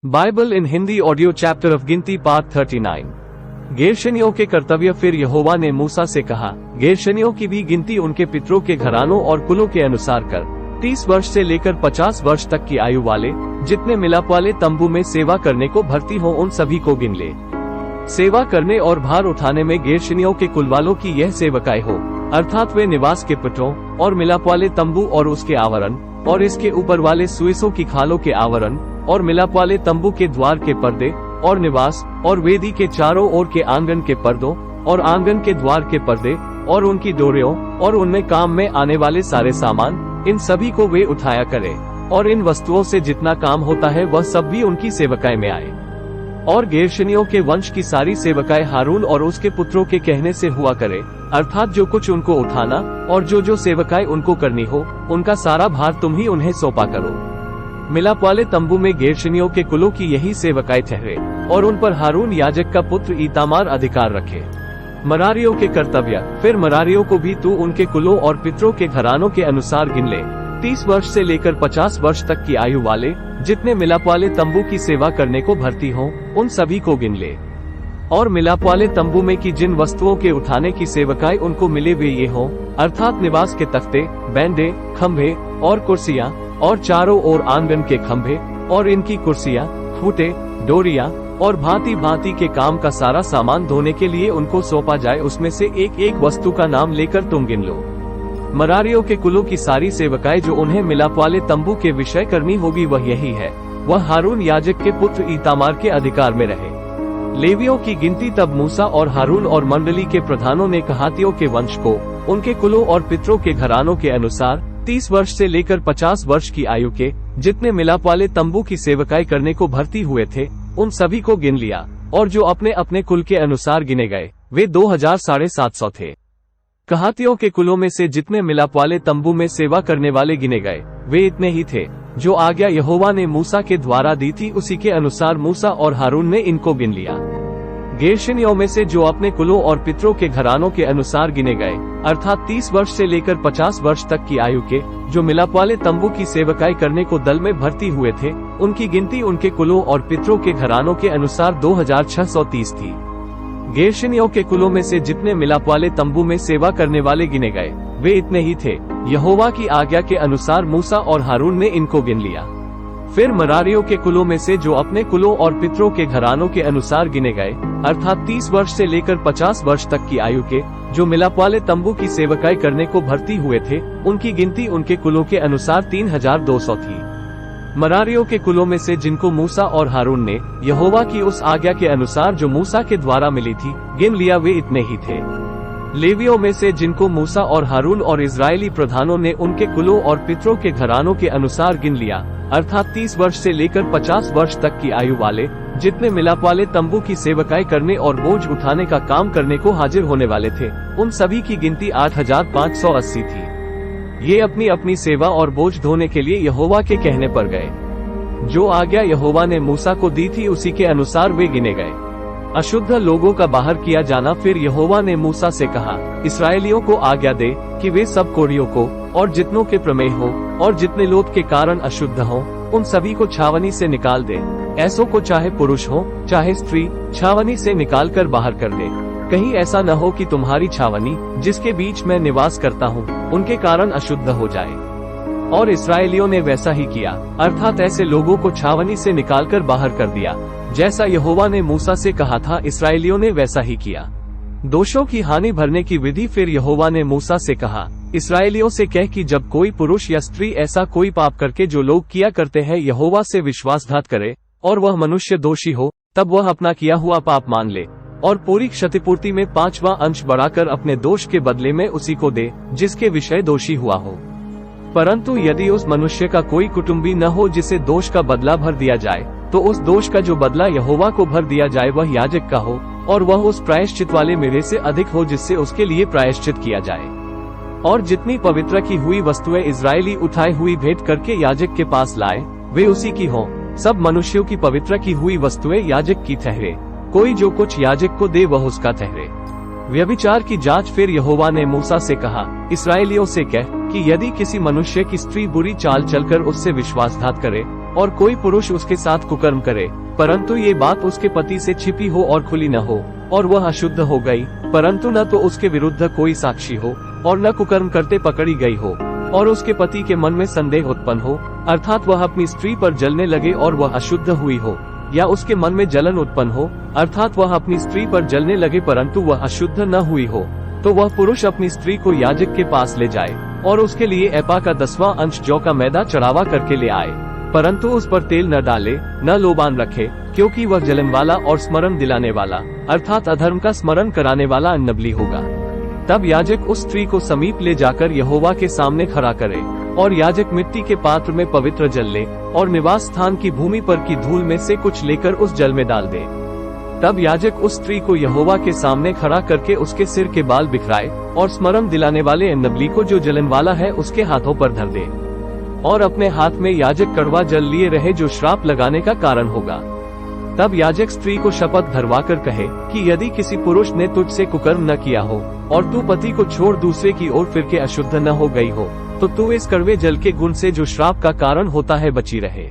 Bible in Hindi audio chapter of गिनती part 39। गेर्शनियों के कर्तव्य। फिर यहोवा ने मूसा से कहा, गेर्शनियों की भी गिनती उनके पितरों के घरानों और कुलों के अनुसार कर। 30 वर्ष से लेकर 50 वर्ष तक की आयु वाले जितने मिलाप वाले तंबू में सेवा करने को भर्ती हो उन सभी को गिन ले। सेवा करने और भार उठाने में गेर्शनियों के कुल वालों की यह सेवकाई हो, अर्थात वे निवास के पितरों और मिलाप वाले तंबू और उसके आवरण और इसके ऊपर वाले सुइसों की खालों के आवरण और मिलाप वाले तंबू के द्वार के पर्दे और निवास और वेदी के चारों ओर के आंगन के पर्दों और आंगन के द्वार के पर्दे और उनकी डोरियों और उनमें काम में आने वाले सारे सामान, इन सभी को वे उठाया करे। और इन वस्तुओं से जितना काम होता है वह सब भी उनकी सेवकाई में आए। और गेर्शनियों के वंश की सारी सेवकाई हारून और उसके पुत्रों के कहने से हुआ करे, अर्थात जो कुछ उनको उठाना और जो सेवकाई उनको करनी हो, उनका सारा भार तुम ही उन्हें सौंपा करो। मिलाप वाले तंबू में गेर्शनियों के कुलों की यही सेवकाई ठहरे और उन पर हारून याजक का पुत्र ईतामार अधिकार रखे। मरारियों के कर्तव्य। फिर मरारियों को भी तू उनके कुलों और पितरों के घरानों के अनुसार गिन ले। 30 वर्ष से लेकर 50 वर्ष तक की आयु वाले जितने मिलाप वाले तंबू की सेवा करने को भर्ती हों, उन सभी को गिन ले। और मिलाप वाले तंबू में की जिन वस्तुओं के उठाने की सेवकाई उनको मिले वे ये हों, अर्थात निवास के तख्ते, बैंडे, खंभे और कुर्सियां और चारों ओर आंगन के खंभे और इनकी कुर्सियां, फूटे, डोरियां और भांति भांति के काम का सारा सामान धोने के लिए उनको सौंपा जाए। उसमें से एक एक वस्तु का नाम लेकर तुम गिन लो। मरारियों के कुलों की सारी सेवकाई जो उन्हें मिलाप वाले तंबू के विषय करनी होगी वह यही है, वह हारून याजक के पुत्र ईतामार के अधिकार में रहे। लेवियों की गिनती। तब मूसा और हारून और मंडली के प्रधानों ने कहातियों के वंश को उनके कुलों और पितरों के घरानों के अनुसार 30 वर्ष से लेकर 50 वर्ष की आयु के जितने मिलाप वाले तंबू की सेवकाई करने को भर्ती हुए थे, उन सभी को गिन लिया। और जो अपने अपने कुल के अनुसार गिने गए वे 2750 थे। कहातियों के कुलों में से जितने मिलाप वाले तंबू में सेवा करने वाले गिने गए वे इतने ही थे। जो आज्ञा यहोवा ने मूसा के द्वारा दी थी उसी के अनुसार मूसा और हारून ने इनको गिन लिया। गेर्शनियों में से जो अपने कुलों और पितरों के घरानों के अनुसार गिने गए, अर्थात 30 वर्ष से लेकर 50 वर्ष तक की आयु के जो मिलाप वाले तंबू की सेवकाई करने को दल में भर्ती हुए थे, उनकी गिनती उनके कुलों और पितरों के घरानों के अनुसार 2630 थी। गेर्शनियों के कुलों में से जितने मिलाप वाले तंबू में सेवा करने वाले गिने गए वे इतने ही थे। यहोवा की आज्ञा के अनुसार मूसा और हारून ने इनको गिन लिया। फिर मरारियों के कुलों में से जो अपने कुलों और पितरों के घरानों के अनुसार गिने गए, अर्थात 30 वर्ष से लेकर 50 वर्ष तक की आयु के जो मिलाप वाले तंबू की सेवकाई करने को भर्ती हुए थे, उनकी गिनती उनके कुलों के अनुसार 3200 थी। मरारियों के कुलों में से जिनको मूसा और हारून ने यहोवा की उस आज्ञा के अनुसार जो मूसा के द्वारा मिली थी गिन लिया, वे इतने ही थे। लेवियों में से जिनको मूसा और हारून और इजरायली प्रधानों ने उनके कुलों और पितरों के घरानों के अनुसार गिन लिया, अर्थात 30 वर्ष से लेकर 50 वर्ष तक की आयु वाले जितने मिलाप वाले तंबू की सेवकाई करने और बोझ उठाने का काम करने को हाजिर होने वाले थे, उन सभी की गिनती 8580 थी। ये अपनी अपनी सेवा और बोझ धोने के लिए यहोवा के कहने पर गए। जो आज्ञा यहोवा ने मूसा को दी थी उसी के अनुसार वे गिने गए। अशुद्ध लोगों का बाहर किया जाना। फिर यहोवा ने मूसा से कहा, इस्राएलियों को आज्ञा दे कि वे सब कोढ़ियों को और जितनों के प्रमेह हो और जितने लोथ के कारण अशुद्ध हों, उन सभी को छावनी से निकाल दे। ऐसों को चाहे पुरुष हो चाहे स्त्री छावनी से निकाल कर बाहर कर दे। कहीं ऐसा न हो कि तुम्हारी छावनी जिसके बीच मैं निवास करता हूँ उनके कारण अशुद्ध हो जाए। और इस्राएलियों ने वैसा ही किया, अर्थात ऐसे लोगों को छावनी से निकालकर बाहर कर दिया जैसा यहोवा ने मूसा से कहा था। इस्राएलियों ने वैसा ही किया। दोषों की हानि भरने की विधि। फिर यहोवा ने मूसा से कहा, इस्राएलियों से कह कि जब कोई पुरुष या स्त्री ऐसा कोई पाप करके जो लोग किया करते हैं यहोवा से विश्वासघात करे और वह मनुष्य दोषी हो, तब वह अपना किया हुआ पाप मान ले और पूरी क्षतिपूर्ति में 5वां अंश बढ़ाकर अपने दोष के बदले में उसी को दे जिसके विषय दोषी हुआ हो। परंतु यदि उस मनुष्य का कोई कुटुंबी न हो जिसे दोष का बदला भर दिया जाए, तो उस दोष का जो बदला यहोवा को भर दिया जाए वह याजक का हो और वह उस प्रायश्चित वाले मेढ़े से अधिक हो जिससे उसके लिए प्रायश्चित किया जाए। और जितनी पवित्र की हुई वस्तुएं इजरायली उठाई हुई भेंट करके याजक के पास लाए वे उसी की हों। सब मनुष्यों की पवित्र की हुई वस्तुएं याजक की ठहरे। कोई जो कुछ याजक को दे वह उसका ठहरे। व्यभिचार की जांच। फिर यहोवा ने मूसा से कहा, इस्राएलियों से कह कि यदि किसी मनुष्य की स्त्री बुरी चाल चलकर उससे विश्वासघात करे और कोई पुरुष उसके साथ कुकर्म करे, परंतु ये बात उसके पति से छिपी हो और खुली न हो, और वह अशुद्ध हो गई, परंतु न तो उसके विरुद्ध कोई साक्षी हो और न कुकर्म करते पकड़ी गई हो, और उसके पति के मन में संदेह उत्पन्न हो, अर्थात वह अपनी स्त्री पर जलने लगे और वह अशुद्ध हुई हो, या उसके मन में जलन उत्पन्न हो, अर्थात वह अपनी स्त्री पर जलने लगे परंतु वह अशुद्ध न हुई हो, तो वह पुरुष अपनी स्त्री को याजक के पास ले जाए और उसके लिए एपा का 10वां अंश जौ का मैदा चढ़ावा करके ले आए, परंतु उस पर तेल न डाले न लोबान रखे, क्योंकि वह जलन वाला और स्मरण दिलाने वाला अर्थात अधर्म का स्मरण कराने वाला अन्नबलि होगा। तब याजक उस स्त्री को समीप ले जाकर यहोवा के सामने खड़ा करे, और याजक मिट्टी के पात्र में पवित्र जल ले और निवास स्थान की भूमि पर की धूल में से कुछ लेकर उस जल में डाल दे। तब याजक उस स्त्री को यहोवा के सामने खड़ा करके उसके सिर के बाल बिखराए और स्मरण दिलाने वाले अन्नबलि को जो जलन वाला है उसके हाथों पर धर दे, और अपने हाथ में याजक कड़वा जल लिए रहे जो श्राप लगाने का कारण होगा। तब याजक स्त्री को शपथ धरवाकर कहे कि यदि किसी पुरुष ने तुझसे कुकर्म न किया हो और तू पति को छोड़ दूसरे की ओर फिर के अशुद्ध न हो गई हो, तो तू इस कड़वे जल के गुण से जो श्राप का कारण होता है बची रहे।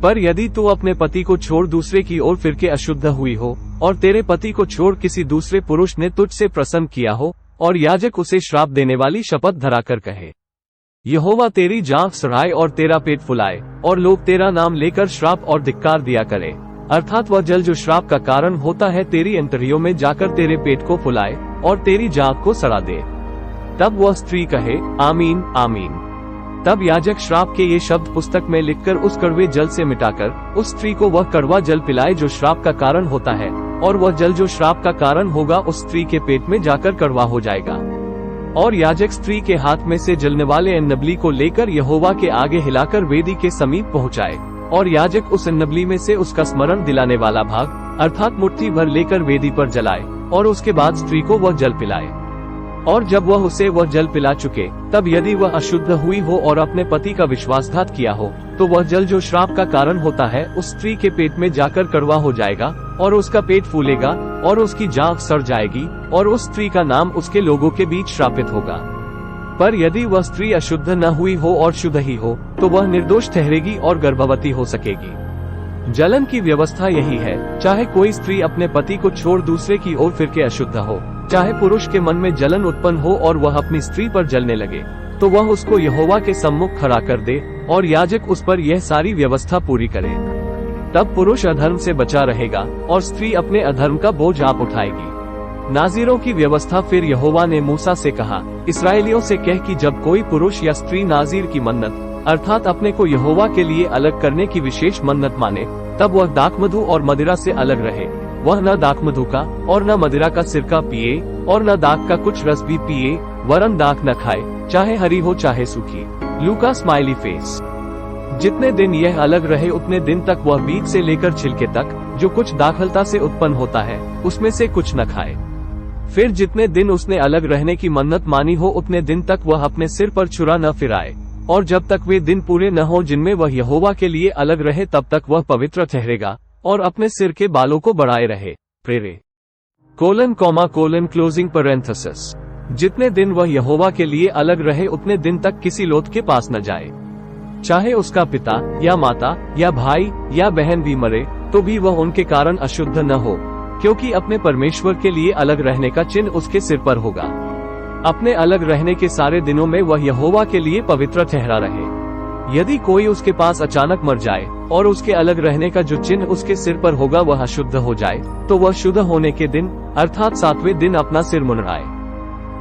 पर यदि तू अपने पति को छोड़ दूसरे की ओर फिर के अशुद्ध हुई हो और तेरे पति को छोड़ किसी दूसरे पुरुष ने तुझसे प्रसन्न किया हो, और याजक उसे श्राप देने वाली शपथ धराकर कहे, यहोवा तेरी जांघ सड़ाए और तेरा पेट फुलाए, और लोग तेरा नाम लेकर श्राप और धिक्कार दिया करे, अर्थात वह जल जो श्राप का कारण होता है तेरी अंतरियों में जाकर तेरे पेट को फुलाए और तेरी जांघ को सड़ा दे। तब वह स्त्री कहे, आमीन आमीन। तब याजक श्राप के ये शब्द पुस्तक में लिखकर उस कड़वे जल से मिटाकर उस स्त्री को वह कड़वा जल पिलाए जो श्राप का कारण होता है, और वह जल जो श्राप का कारण होगा उस स्त्री के पेट में जाकर कड़वा हो जाएगा। और याजक स्त्री के हाथ में से जलने वाले अन्नबलि को लेकर यहोवा के आगे हिलाकर वेदी के समीप पहुँचाए, और याजक उस अन्नबलि में से उसका स्मरण दिलाने वाला भाग अर्थात मुट्ठी भर लेकर वेदी पर जलाए, और उसके बाद स्त्री को वह जल पिलाए। और जब वह उसे वह जल पिला चुके, तब यदि वह अशुद्ध हुई हो और अपने पति का विश्वासघात किया हो, तो वह जल जो श्राप का कारण होता है उस स्त्री के पेट में जाकर कड़वा हो जाएगा, और उसका पेट फूलेगा और उसकी जांघ सड़ जाएगी, और उस स्त्री का नाम उसके लोगों के बीच श्रापित होगा। पर यदि वह स्त्री अशुद्ध न हुई हो और शुद्ध ही हो, तो वह निर्दोष ठहरेगी और गर्भवती हो सकेगी। जलन की व्यवस्था यही है, चाहे कोई स्त्री अपने पति को छोड़ दूसरे की ओर फिर के अशुद्ध हो, चाहे पुरुष के मन में जलन उत्पन्न हो और वह अपनी स्त्री पर जलने लगे, तो वह उसको यहोवा के सम्मुख खड़ा कर दे, और याजक उस पर यह सारी व्यवस्था पूरी करे। तब पुरुष अधर्म से बचा रहेगा और स्त्री अपने अधर्म का बोझ आप उठाएगी। नाजीरों की व्यवस्था। फिर यहोवा ने मूसा से कहा, इस्राएलियों से कह कि जब कोई पुरुष या स्त्री नाजीर की मन्नत अर्थात अपने को यहोवा के लिए अलग करने की विशेष मन्नत माने, तब वह दाखमधु और मदिरा से अलग रहे। वह न दाखमधु का और न मदिरा का सिरका पिए और न दाख का कुछ रस भी पिए, वरन दाख न खाए, चाहे हरी हो चाहे सूखी। लूका स्माइली फेस। जितने दिन यह अलग रहे उतने दिन तक वह बीज से लेकर छिलके तक जो कुछ दाखलता से उत्पन्न होता है उसमें से कुछ न खाए। फिर जितने दिन उसने अलग रहने की मन्नत मानी हो उतने दिन तक वह अपने सिर पर छुरा न फिराए, और जब तक वे दिन पूरे न हो जिनमें वह यहोवा के लिए अलग रहे तब तक वह पवित्र ठहरेगा और अपने सिर के बालों को बढ़ाए रहे। प्रेरे क्लोजिंग पैरेंथेसिस। जितने दिन वह यहोवा के लिए अलग रहे उतने दिन तक किसी लोथ के पास न जाए, चाहे उसका पिता या माता या भाई या बहन भी मरे तो भी वह उनके कारण अशुद्ध न हो, क्योंकि अपने परमेश्वर के लिए अलग रहने का चिन्ह उसके सिर पर होगा। अपने अलग रहने के सारे दिनों में वह यहोवा के लिए पवित्र ठहरा रहे। यदि कोई उसके पास अचानक मर जाए और उसके अलग रहने का जो चिन्ह उसके सिर पर होगा वह अशुद्ध हो जाए, तो वह शुद्ध होने के दिन अर्थात 7वें दिन अपना सिर मुंडराए,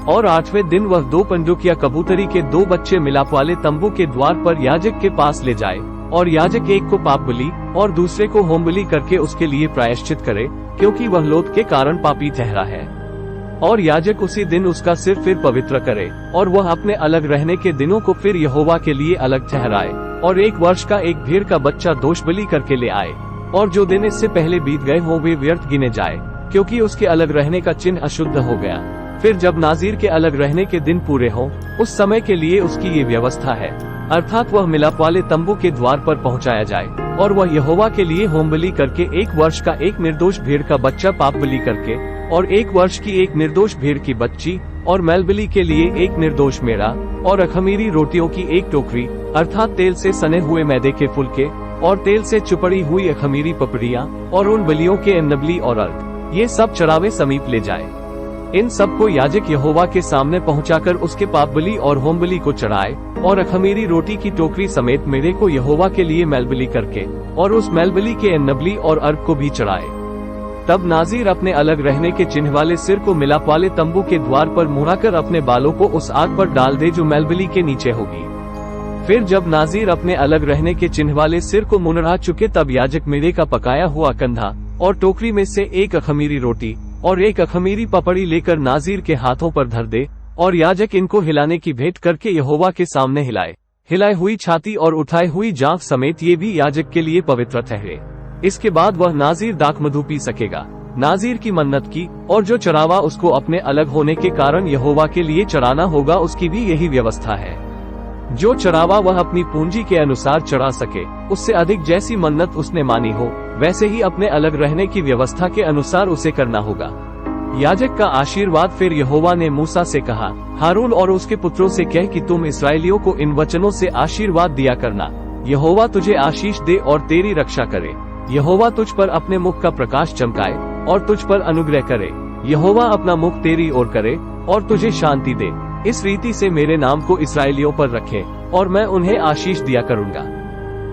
और 8वें दिन वह 2 पंडुक या कबूतरी के 2 बच्चे मिलाप वाले तंबू के द्वार पर याजक के पास ले जाए, और याजक एक को पाप बलि और दूसरे को होम बलि करके उसके लिए प्रायश्चित करे, क्योंकि वह लोथ के कारण पापी ठहरा है। और याजक उसी दिन उसका सिर फिर पवित्र करे, और वह अपने अलग रहने के दिनों को फिर यहोवा के लिए अलग ठहराए, और 1 वर्ष का एक भेड़ का बच्चा दोष बलि करके ले आए, और जो दिन इससे पहले बीत गए हों वे व्यर्थ गिने जाए, क्योंकि उसके अलग रहने का चिन्ह अशुद्ध हो गया। फिर जब नाजीर के अलग रहने के दिन पूरे हों उस समय के लिए उसकी ये व्यवस्था है, अर्थात वह मिलाप वाले तंबू के द्वार पर पहुंचाया जाए, और वह यहोवा के लिए होम बलि करके 1 वर्ष का एक निर्दोष भेड़ का बच्चा पाप बलि करके, और 1 वर्ष की एक निर्दोष भेड़ की बच्ची, और मेलबलि के लिए एक निर्दोष मेढ़ा, और अखमीरी रोटियों की 1 टोकरी अर्थात तेल से सने हुए मैदे के फुलके, और तेल से चुपड़ी हुई अखमीरी पपड़ियाँ और उन बलियों के नबली और अर्घ, ये सब चरावे समीप ले जाए। इन सब को याजक यहोवा के सामने पहुंचाकर उसके पाप बलि और होम बलि को चढ़ाए और अखमीरी रोटी की टोकरी समेत मेढ़े को यहोवा के लिए मेलबलि करके और उस मेलबलि के नबली और अर्घ को भी चढ़ाए। तब नाजीर अपने अलग रहने के चिन्ह वाले सिर को मिलाप वाले तंबू के द्वार पर मुड़ाकर अपने बालों को उस आग पर डाल दे जो मेलबलि के नीचे होगी। फिर जब नाजीर अपने अलग रहने के चिन्ह वाले सिर को मुनड़ा चुके तब याजक मेढ़े का पकाया हुआ कंधा और टोकरी में से एक अखमीरी रोटी और एक अखमीरी पपड़ी लेकर नाजीर के हाथों पर धर दे और याजक इनको हिलाने की भेंट करके यहोवा के सामने हिलाए। हिलाई हुई छाती और उठाई हुई जांघ समेत ये भी याजक के लिए पवित्र ठहरे। इसके बाद वह नाजीर दाखमधु पी सकेगा। नाजीर की मन्नत की और जो चरावा उसको अपने अलग होने के कारण यहोवा के लिए चढ़ाना होगा उसकी भी यही व्यवस्था है। जो चरावा वह अपनी पूंजी के अनुसार चढ़ा सके, उससे अधिक जैसी मन्नत उसने मानी हो वैसे ही अपने अलग रहने की व्यवस्था के अनुसार उसे करना होगा। याजक का आशीर्वाद। फिर यहोवा ने मूसा से कहा, हारून और उसके पुत्रों से कह कि तुम इस्राएलियों को इन वचनों से आशीर्वाद दिया करना। यहोवा तुझे आशीष दे और तेरी रक्षा करे। यहोवा तुझ पर अपने मुख का प्रकाश चमकाए और तुझ पर अनुग्रह करे। यहोवा अपना मुख तेरी ओर करे और तुझे शांति दे। इस रीति से मेरे नाम को इस्राएलियों पर रखे और मैं उन्हें आशीष दिया करूंगा।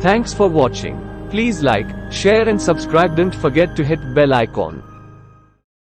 Thanks for watching. Please like, share and subscribe. Don't forget to hit bell icon.